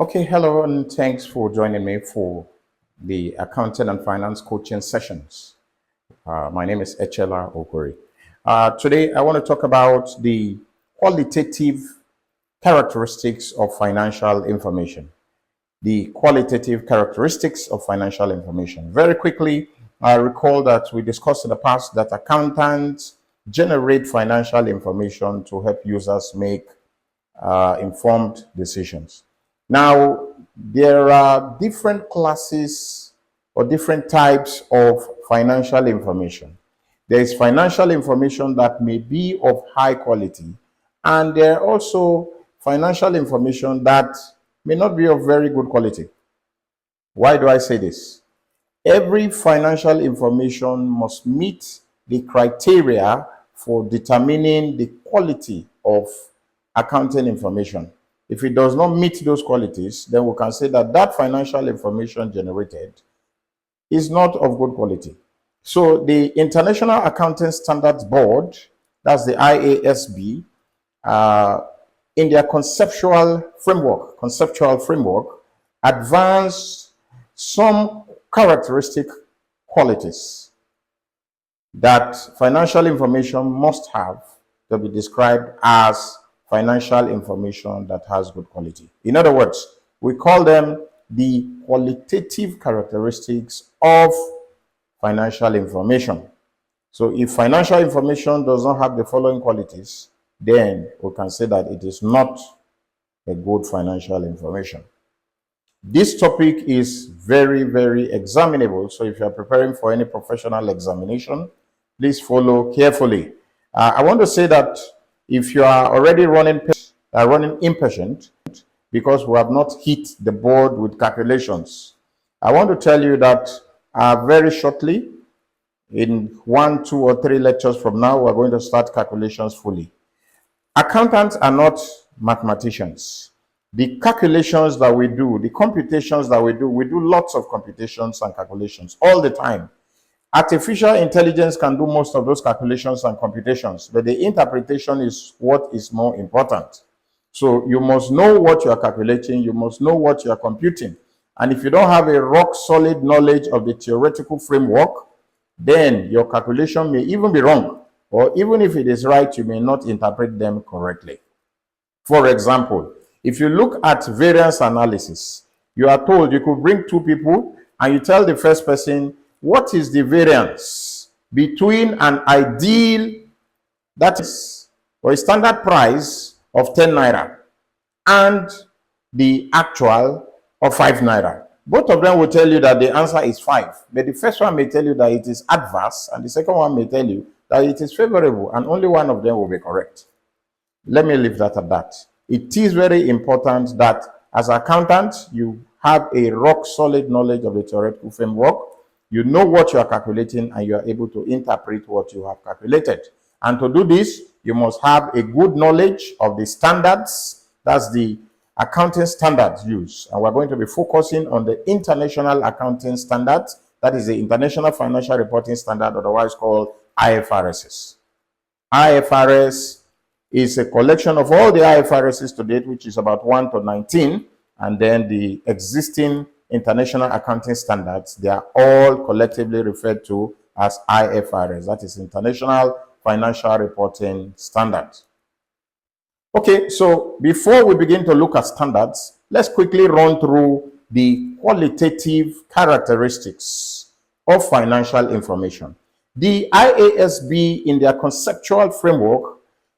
Okay, hello, and thanks for joining me for the accounting and finance coaching sessions. My name is Echela Okori. Today, I want to talk about the qualitative characteristics of financial information. The qualitative characteristics of financial information. Very quickly, I recall that we discussed in the past that accountants generate financial information to help users make informed decisions. Now, there are different classes or different types of financial information. There is financial information that may be of high quality, and there are also financial information that may not be of very good quality. Why do I say this? Every financial information must meet the criteria for determining the quality of accounting information. If it does not meet those qualities, then we can say that that financial information generated is not of good quality. So the International Accounting Standards Board, that's the IASB, in their conceptual framework, advanced some characteristic qualities that financial information must have to be described as financial information that has good quality. In other words, we call them the qualitative characteristics of financial information. So if financial information does not have the following qualities, then we can say that it is not a good financial information. This topic is very, very examinable. So if you are preparing for any professional examination, please follow carefully. I want to say that if you are already running impatient because we have not hit the board with calculations, I want to tell you that very shortly, in 1, 2, or 3 lectures from now, we're going to start calculations fully. Accountants are not mathematicians. The calculations that we do, the computations that we do lots of computations and calculations all the time. Artificial intelligence can do most of those calculations and computations, but the interpretation is what is more important. So you must know what you are calculating, you must know what you are computing. And if you don't have a rock-solid knowledge of the theoretical framework, then your calculation may even be wrong, or even if it is right, you may not interpret them correctly. For example, if you look at variance analysis, you are told you could bring 2 people and you tell the first person, what is the variance between an ideal, that is, or a standard price of 10 naira and the actual of 5 naira? Both of them will tell you that the answer is 5, but the first one may tell you that it is adverse, and the second one may tell you that it is favorable, and only one of them will be correct. Let me leave that at that. It is very important that as an accountant, you have a rock-solid knowledge of the theoretical framework. You know what you are calculating, and you are able to interpret what you have calculated. And to do this, you must have a good knowledge of the standards. That's the accounting standards used. And we're going to be focusing on the International Accounting Standards. That is the International Financial Reporting Standard, otherwise called IFRS. IFRS is a collection of all the IFRSs to date, which is about 1 to 19, and then the existing international accounting standards, they are all collectively referred to as IFRS, that is International Financial Reporting Standards. Okay, so before we begin to look at standards, let's quickly run through the qualitative characteristics of financial information. The IASB, in their conceptual framework,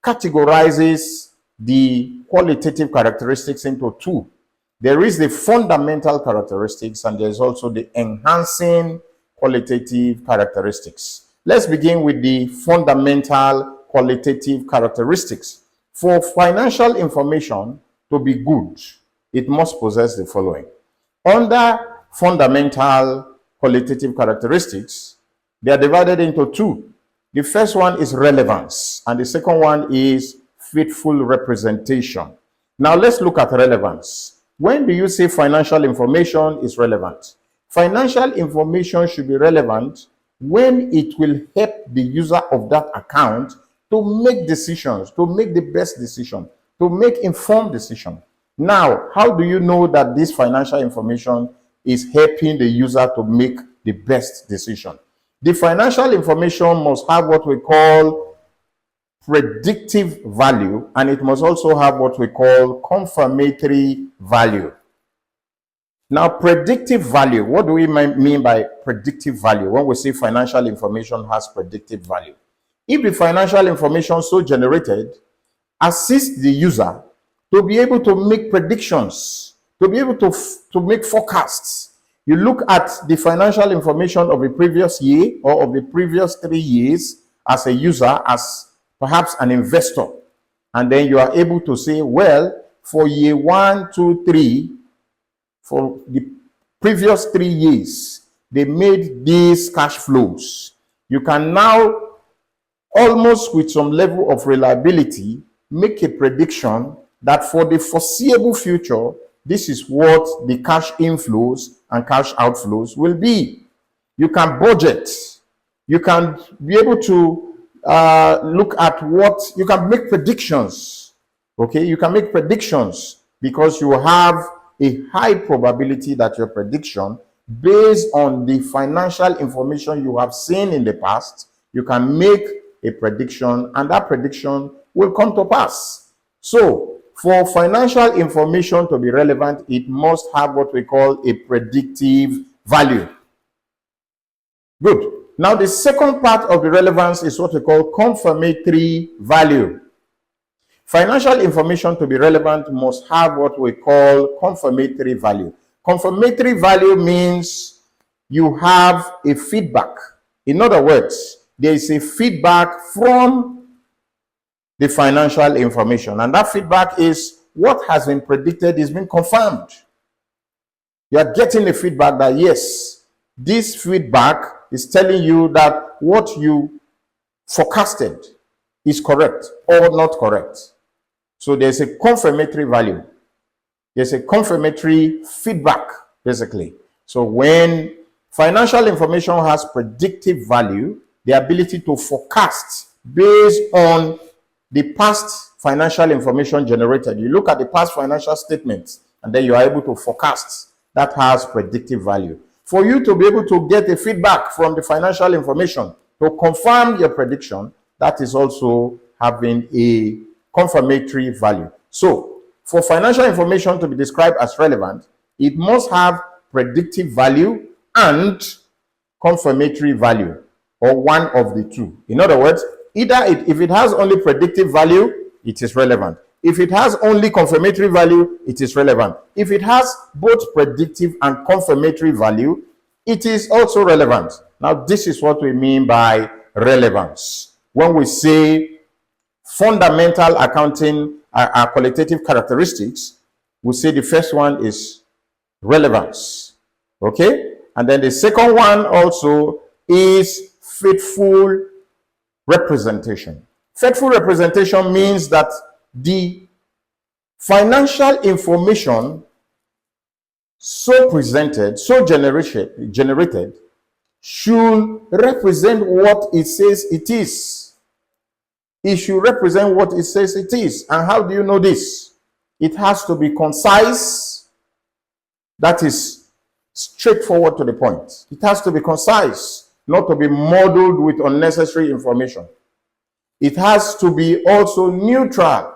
categorizes the qualitative characteristics into 2. There is the fundamental characteristics, and there's also the enhancing qualitative characteristics. Let's begin with the fundamental qualitative characteristics. For financial information to be good, it must possess the following. Under fundamental qualitative characteristics, they are divided into 2. The first one is relevance, and the second one is faithful representation. Now let's look at relevance. When do you say financial information is relevant? Financial information should be relevant when it will help the user of that account to make decisions, to make the best decision, to make informed decision. Now, how do you know that this financial information is helping the user to make the best decision? The financial information must have what we call predictive value, and it must also have what we call confirmatory value. Now, predictive value, what do we mean by predictive value when we say financial information has predictive value? If the financial information so generated assists the user to be able to make predictions, to be able to make forecasts. You look at the financial information of the previous year or of the previous 3 years as a user, as perhaps an investor, and then you are able to say, well, for year 1, 2, 3, for the previous 3 years, they made these cash flows. You can now, almost with some level of reliability, make a prediction that for the foreseeable future, this is what the cash inflows and cash outflows will be. You can budget. You can be able to look at what, you can make predictions. Okay, you can make predictions because you have a high probability that your prediction, based on the financial information you have seen in the past, you can make a prediction and that prediction will come to pass. So, for financial information to be relevant, it must have what we call a predictive value. Good. Now, the second part of the relevance is what we call confirmatory value. Financial information to be relevant must have what we call confirmatory value. Confirmatory value means you have a feedback. In other words, there is a feedback from the financial information, and that feedback is what has been predicted is being confirmed. You are getting a feedback that yes, this feedback is telling you that what you forecasted is correct or not correct. So there's a confirmatory value. There's a confirmatory feedback, basically. So when financial information has predictive value, the ability to forecast based on the past financial information generated. You look at the past financial statements, and then you are able to forecast. That has predictive value. For you to be able to get a feedback from the financial information to confirm your prediction, that is also having a confirmatory value. So, for financial information to be described as relevant, it must have predictive value and confirmatory value, or one of the two. In other words, either if it has only predictive value, it is relevant. If it has only confirmatory value, it is relevant. If it has both predictive and confirmatory value, it is also relevant. Now, this is what we mean by relevance. When we say fundamental accounting qualitative characteristics, we say the first one is relevance. Okay? And then the second one also is faithful representation. Faithful representation means that the financial information so presented, so generated, should represent what it says it is. It should represent what it says it is. And how do you know this? It has to be concise. That is straightforward to the point. It has to be concise, not to be muddled with unnecessary information. It has to be also neutral.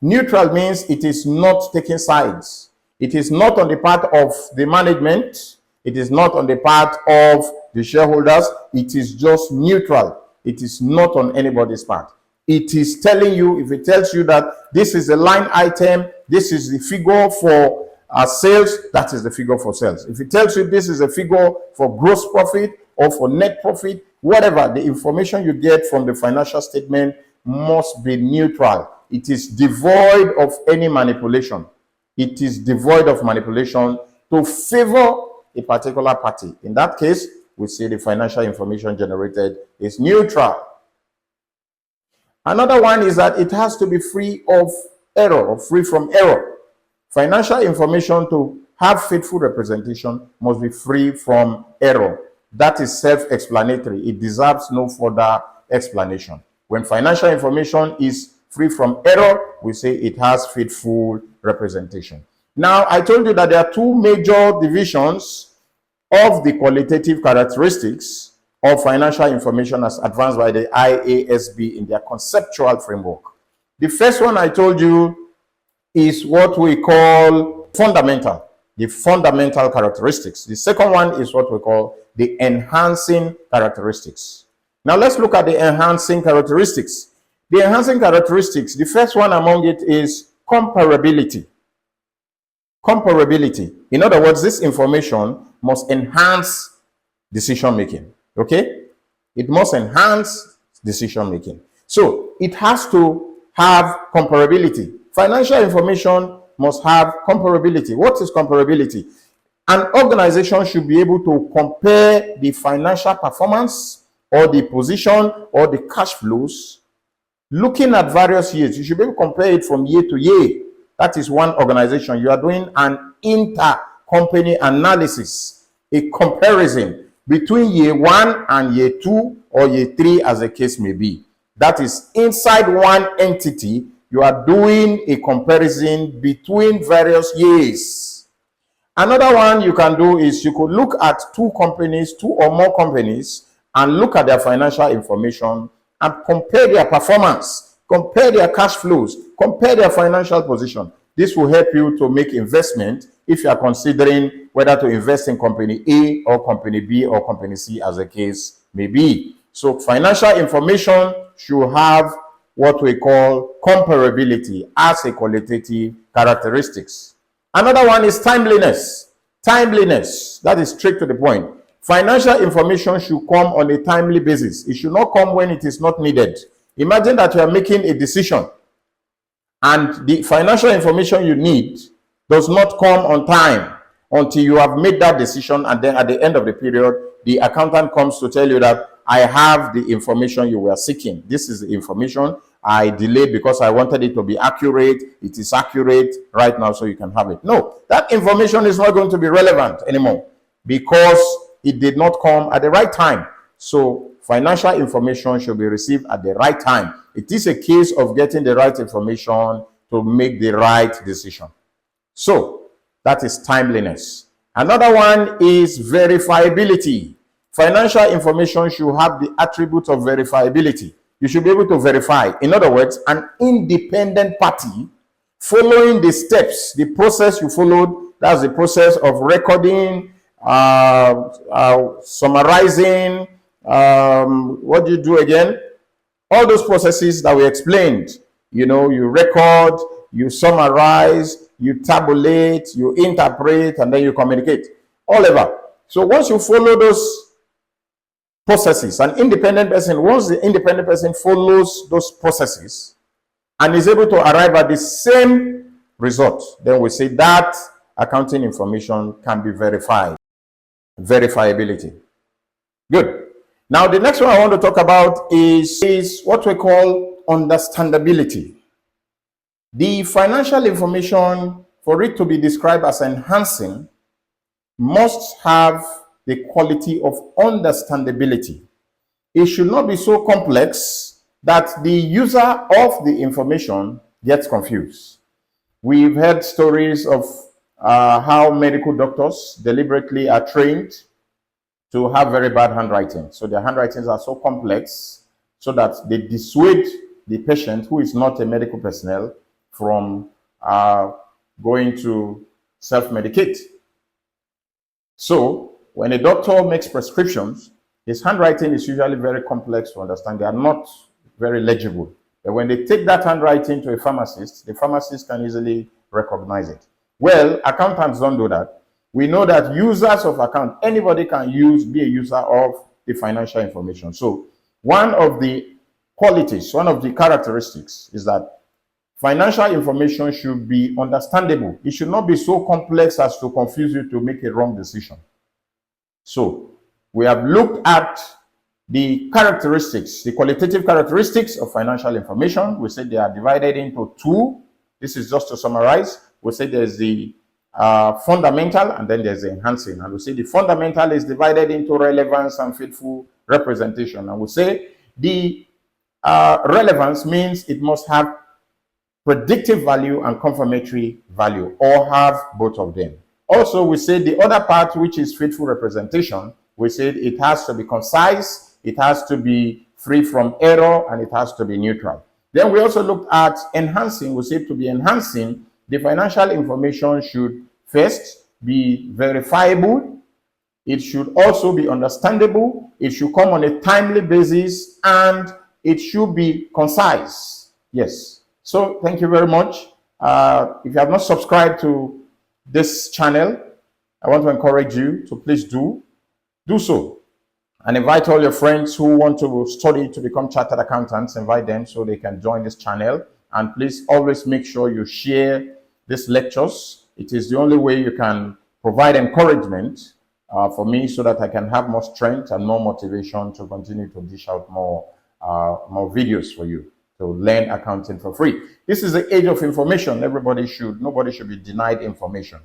Neutral means it is not taking sides. It is not on the part of the management. It is not on the part of the shareholders. It is just neutral. It is not on anybody's part. It is telling you, if it tells you that this is a line item, this is the figure for sales, that is the figure for sales. If it tells you this is a figure for gross profit or for net profit, whatever, the information you get from the financial statement must be neutral. It is devoid of any manipulation. It is devoid of manipulation to favor a particular party. In that case, we say the financial information generated is neutral. Another one is that it has to be free of error or free from error. Financial information to have faithful representation must be free from error. That is self-explanatory. It deserves no further explanation. When financial information is free from error, we say it has faithful representation. Now, I told you that there are two major divisions of the qualitative characteristics of financial information as advanced by the IASB in their conceptual framework. The first one I told you is what we call fundamental, the fundamental characteristics. The second one is what we call the enhancing characteristics. Now let's look at the enhancing characteristics. The enhancing characteristics, the first one among it is comparability. Comparability. In other words, this information must enhance decision making. Okay? It must enhance decision making. So it has to have comparability. Financial information must have comparability. What is comparability? An organization should be able to compare the financial performance or the position or the cash flows looking at various years. You should be able to compare it from year to year. That is one organization. You are doing an inter-company analysis, a comparison between year 1 and year 2 or year 3 as the case may be. That is inside one entity, you are doing a comparison between various years. Another one you can do is you could look at two companies, two or more companies, and look at their financial information and compare their performance, compare their cash flows, compare their financial position. This will help you to make investment if you are considering whether to invest in company A or company B or company C as the case may be. So financial information should have what we call comparability as a qualitative characteristics. Another one is timeliness. Timeliness, that is straight to the point. Financial information should come on a timely basis. It should not come when it is not needed. Imagine that you are making a decision and the financial information you need does not come on time until you have made that decision, and then at the end of the period, the accountant comes to tell you that I have the information you were seeking. This is the information. I delayed because I wanted it to be accurate. It is accurate right now, so you can have it. No, that information is not going to be relevant anymore because it did not come at the right time. So financial information should be received at the right time. It is a case of getting the right information to make the right decision. So that is timeliness. Another one is verifiability. Financial information should have the attributes of verifiability. You should be able to verify. In other words, an independent party following the steps, the process you followed, that's the process of recording, summarizing, what do you do again? All those processes that we explained. You know, you record, you summarize, you tabulate, you interpret, and then you communicate. All over. So once you follow those processes, an independent person, once the independent person follows those processes and is able to arrive at the same result, then we say that accounting information can be verified. Verifiability. Good. Now, the next one I want to talk about is what we call understandability. The financial information, for it to be described as enhancing, must have the quality of understandability. It should not be so complex that the user of the information gets confused. We've heard stories of how medical doctors deliberately are trained to have very bad handwriting. So their handwritings are so complex so that they dissuade the patient who is not a medical personnel from going to self-medicate. So when a doctor makes prescriptions, his handwriting is usually very complex to understand. They are not very legible. But when they take that handwriting to a pharmacist, the pharmacist can easily recognize it. Well, accountants don't do that. We know that users of account, anybody can be a user of the financial information. So one of the qualities, one of the characteristics is that financial information should be understandable. It should not be so complex as to confuse you to make a wrong decision. So we have looked at the characteristics, the qualitative characteristics of financial information. We said they are divided into two. This is just to summarize. We say there's the fundamental and then there's the enhancing. And we say the fundamental is divided into relevance and faithful representation. And we say the Relevance means it must have predictive value and confirmatory value, or have both of them. Also, we said the other part, which is faithful representation, we said it has to be concise, it has to be free from error, and it has to be neutral. Then we also looked at enhancing. We said to be enhancing, the financial information should first be verifiable, it should also be understandable, it should come on a timely basis, and it should be concise. Yes. So thank you very much. If you have not subscribed to this channel, I want to encourage you to please do so. And invite all your friends who want to study to become chartered accountants, invite them so they can join this channel. And please always make sure you share these lectures. It is the only way you can provide encouragement for me, so that I can have more strength and more motivation to continue to dish out more videos for you to learn accounting for free. This is the age of information. Nobody should be denied information.